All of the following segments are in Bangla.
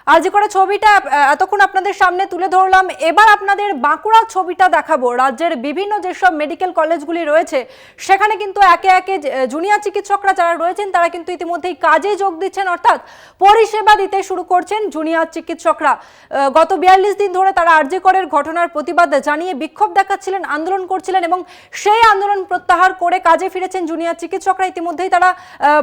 আর যে করে ছবিটা এতক্ষণ আপনাদের সামনে তুলে ধরলাম, এবার আপনাদের বাঁকুড়ার ছবিটা দেখাবো। রাজ্যের বিভিন্ন যেসব মেডিকেল কলেজগুলি রয়েছে সেখানে কিন্তু একে একে জুনিয়র চিকিৎসকরা যারা রয়েছেন তারা কিন্তু ইতিমধ্যেই কাজে যোগ দিচ্ছেন, অর্থাৎ পরিষেবা দিতে শুরু করছেন জুনিয়র চিকিৎসকরা। গত ৪২ দিন ধরে তারা আরজি করের ঘটনার প্রতিবাদ জানিয়ে বিক্ষোভ দেখাচ্ছিলেন, আন্দোলন করছিলেন এবং সেই আন্দোলন প্রত্যাহার করে কাজে ফিরেছেন জুনিয়র চিকিৎসকরা। ইতিমধ্যেই তারা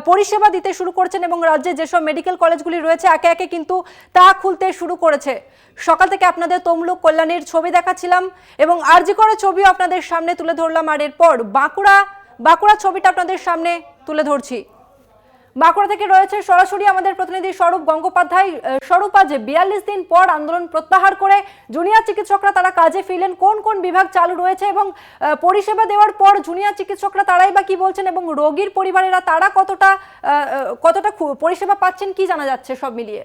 পরিষেবা দিতে শুরু করছেন এবং রাজ্যে যেসব মেডিকেল কলেজগুলি রয়েছে একে একে কিন্তু তা খুলতে শুরু করেছে। সকাল থেকে আপনাদের তমলুক কল্যাণীর ছবি দেখাচ্ছিলাম এবং আরজি করের ছবিও আপনাদের সামনে তুলে ধরলাম। আর এরপর বাঁকুড়া ছবিটা আপনাদের সামনে তুলে ধরছি। বাঁকুড়া থেকে রয়েছে সরাসরি আমাদের প্রতিনিধি স্বরূপ গঙ্গোপাধ্যায়। স্বরূপ, আজ ৪২ দিন পর আন্দোলন প্রত্যাহার করে জুনিয়র চিকিৎসকরা তারা কাজে ফিরলেন। কোন কোন বিভাগ চালু রয়েছে এবং পরিষেবা দেওয়ার পর জুনিয়র চিকিৎসকরা তারাই বা কি বলছেন এবং রোগীর পরিবারেরা তারা কতটা পরিষেবা পাচ্ছেন কি জানা যাচ্ছে সব মিলিয়ে?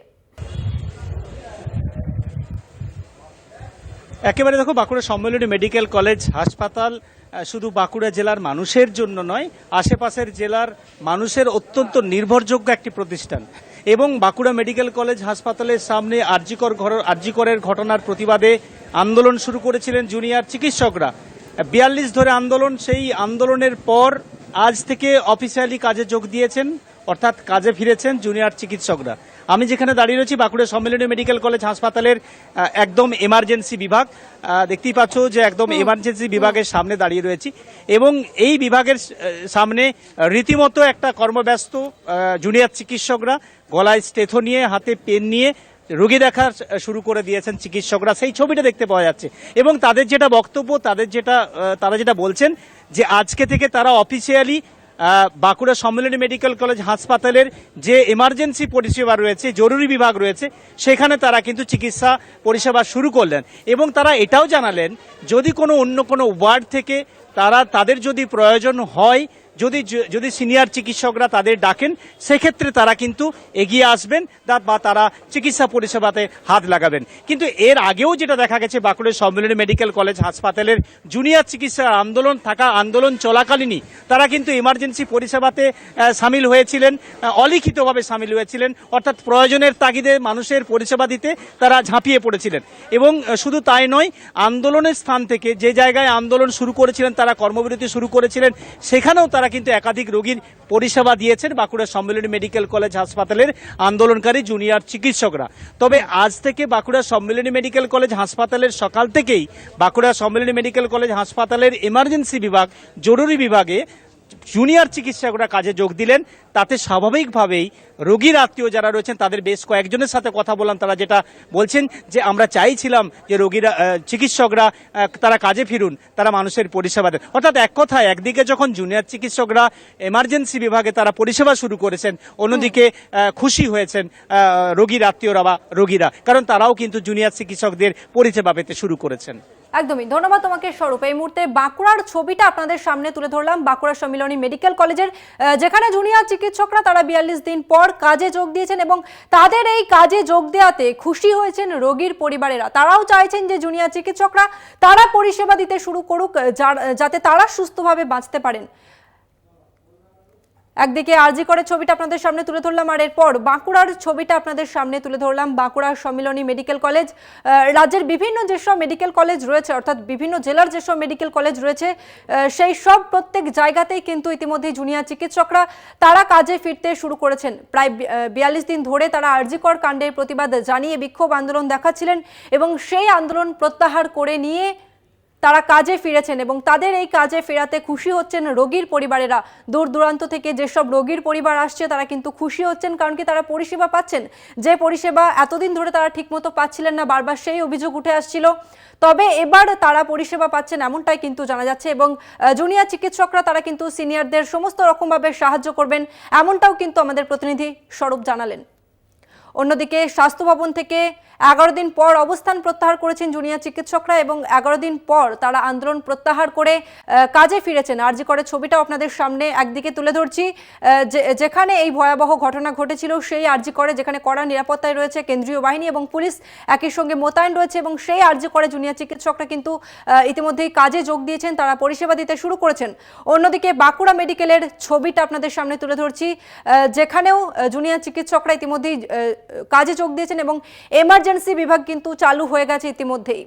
একেবারে দেখো, বাঁকুড়া সম্মিলনী মেডিকেল কলেজ হাসপাতাল শুধু বাঁকুড়া জেলার মানুষের জন্য নয়, আশেপাশের জেলার মানুষের অত্যন্ত নির্ভরযোগ্য একটি প্রতিষ্ঠান। এবং বাঁকুড়া মেডিকেল কলেজ হাসপাতালের সামনে আরজি করের ঘটনার প্রতিবাদে আন্দোলন শুরু করেছিলেন জুনিয়র চিকিৎসকরা। ৪২ ধরে আন্দোলন, সেই আন্দোলনের পর আজ থেকে অফিসিয়ালি কাজে যোগ দিয়েছেন, অর্থাৎ কাজে ফিরেছেন জুনিয়র চিকিৎসকরা। আমি যেখানে দাঁড়িয়ে রয়েছি বাঁকুড়া সম্মিলনী মেডিকেল কলেজ হাসপাতালের একদম এমার্জেন্সি বিভাগ, দেখতেই পাচ্ছ যে একদম এমার্জেন্সি বিভাগের সামনে দাঁড়িয়ে রয়েছি এবং এই বিভাগের সামনে রীতিমতো একটা কর্মব্যস্ত জুনিয়র চিকিৎসকরা, গলায় স্টেথো নিয়ে হাতে পেন নিয়ে রোগী দেখা শুরু করে দিয়েছেন চিকিৎসকরা। সেই ছবিটা দেখতে পাওয়া যাচ্ছে এবং তাদের যেটা বক্তব্য, তারা যেটা বলছেন যে আজকে থেকে তারা অফিসিয়ালি বাঁকুড়া সম্মিলনী মেডিকেল কলেজ হাসপাতালের যে এমার্জেন্সি পরিষেবা রয়েছে, জরুরি বিভাগ রয়েছে, সেখানে তারা কিন্তু চিকিৎসা পরিষেবা শুরু করলেন এবং তারা এটাও জানালেন যদি অন্য কোনো ওয়ার্ড থেকে তাদের যদি প্রয়োজন হয়, যদি সিনিয়র চিকিৎসকরা তাদের ডাকেন, সেক্ষেত্রে তারা কিন্তু এগিয়ে আসবেন বা তারা চিকিৎসা পরিষেবাতে হাত লাগাবেন। কিন্তু এর আগেও যেটা দেখা গেছে, বাঁকুড়া সম্মিলনী মেডিকেল কলেজ হাসপাতালের জুনিয়র চিকিৎসার আন্দোলন চলাকালীনই তারা কিন্তু এমার্জেন্সি পরিষেবাতে সামিল হয়েছিলেন, অলিখিতভাবে সামিল হয়েছিলেন, অর্থাৎ প্রয়োজনের তাগিদে মানুষের পরিষেবা দিতে তারা ঝাঁপিয়ে পড়েছিলেন। এবং শুধু তাই নয়, আন্দোলনের স্থান থেকে যে জায়গায় আন্দোলন শুরু করেছিলেন, তারা কর্মবিরতি শুরু করেছিলেন, সেখানেও তারা কিন্তু একাধিক রোগীর পরিষেবা দিয়েছেন বাঁকুড়া সম্মিলনী মেডিকেল কলেজ হাসপাতালের আন্দোলনকারী জুনিয়র চিকিৎসকরা। তবে আজ থেকে বাঁকুড়া সম্মিলনী মেডিকেল কলেজ হাসপাতালের সকাল থেকেই বাঁকুড়া সম্মিলনী মেডিকেল কলেজ হাসপাতালের এমার্জেন্সি বিভাগ, জরুরি বিভাগে জুনিয়র চিকিৎসকরা কাজে যোগ দিলেন। তাতে স্বাভাবিকভাবেই রোগীর আত্মীয় যারা রয়েছেন তাদের বেশ কয়েকজনের সাথে কথা বললাম। তারা যেটা বলছেন যে আমরা চাইছিলাম যে চিকিৎসকরা তারা কাজে ফিরুন, তারা মানুষের পরিষেবা দেন। অর্থাৎ এক কথায়, একদিকে যখন জুনিয়র চিকিৎসকরা এমার্জেন্সি বিভাগে তারা পরিষেবা শুরু করেছেন, অন্যদিকে খুশি হয়েছেন রোগীর আত্মীয়রা বা রোগীরা, কারণ তারাও কিন্তু জুনিয়র চিকিৎসকদের পরিষেবা পেতে শুরু করেছেন। একদমই ধন্যবাদ তোমাকে স্বরূপ। এই মুহূর্তে বাঁকুড়ার ছবিটা আপনাদের সামনে তুলে ধরলাম, বাঁকুড়া সম্মিলনী মেডিকেল কলেজের, যেখানে জুনিয়র চিকিৎসকরা তারা ৪২ দিন পর কাজে যোগ দিয়েছেন এবং তাদের এই কাজে যোগ দেওয়াতে খুশি হয়েছেন রোগীর পরিবারেরা। তারাও চাইছেন যে জুনিয়র চিকিৎসকরা তারা পরিষেবা দিতে শুরু করুক, যাতে তারা সুস্থভাবে বাঁচতে পারেন। একদিকে আরজি করে ছবিটা আপনাদের সামনে তুলে ধরলাম, আর এরপর বাঁকুড়ার ছবিটা আপনাদের সামনে তুলে ধরলাম। বাঁকুড়ার সম্মিলনী মেডিকেল কলেজ, রাজ্যের বিভিন্ন যেসব মেডিকেল কলেজ রয়েছে, অর্থাৎ বিভিন্ন জেলার যেসব মেডিকেল কলেজ রয়েছে, সেই সব প্রত্যেক জায়গাতেই কিন্তু ইতিমধ্যে জুনিয়র চিকিৎসকরা তারা কাজে ফিরতে শুরু করেছেন। প্রায় ৪২ দিন ধরে তারা আরজি কর কাণ্ডের প্রতিবাদ জানিয়ে বিক্ষোভ আন্দোলন দেখাচ্ছিলেন এবং সেই আন্দোলন প্রত্যাহার করে নিয়ে তারা কাজে ফিরেছেন এবং তাদের এই কাজে ফেরাতে খুশি হচ্ছেন রোগীর পরিবারেরা। দূর দূরান্ত থেকে যেসব রোগীর পরিবার আসছে তারা কিন্তু খুশি হচ্ছেন, কারণ কি তারা পরিষেবা পাচ্ছেন, যে পরিষেবা এতদিন ধরে তারা ঠিকমতো পাচ্ছিলেন না, বারবার সেই অভিযোগ উঠে আসছিল। তবে এবার তারা পরিষেবা পাচ্ছেন এমনটাই কিন্তু জানা যাচ্ছে এবং জুনিয়র চিকিৎসকরা তারা কিন্তু সিনিয়রদের সমস্ত রকমভাবে সাহায্য করবেন, এমনটাও কিন্তু আমাদের প্রতিনিধি স্বরূপ জানালেন। অন্যদিকে স্বাস্থ্য ভবন থেকে 11 দিন পর অবস্থান প্রত্যাহার করেছেন জুনিয়র চিকিৎসকরা এবং 11 দিন পর তারা আন্দোলন প্রত্যাহার করে কাজে ফিরেছেন। আরজি করে ছবিটাও আপনাদের সামনে একদিকে তুলে ধরছি, যেখানে এই ভয়াবহ ঘটনা ঘটেছিল সেই আরজি করে, যেখানে কড়া নিরাপত্তায় রয়েছে কেন্দ্রীয় বাহিনী এবং পুলিশ একই সঙ্গে মোতায়েন রয়েছে এবং সেই আরজি করে জুনিয়র চিকিৎসকরা কিন্তু ইতিমধ্যেই কাজে যোগ দিয়েছেন, তারা পরিষেবা দিতে শুরু করেছেন। অন্যদিকে বাঁকুড়া মেডিকেলের ছবিটা আপনাদের সামনে তুলে ধরছি, যেখানেও জুনিয়র চিকিৎসকরা ইতিমধ্যেই কাজে যোগ দিয়েছেন এবং এমার্জেন্সি বিভাগ কিন্তু চালু হয়ে গেছে ইতিমধ্যেই।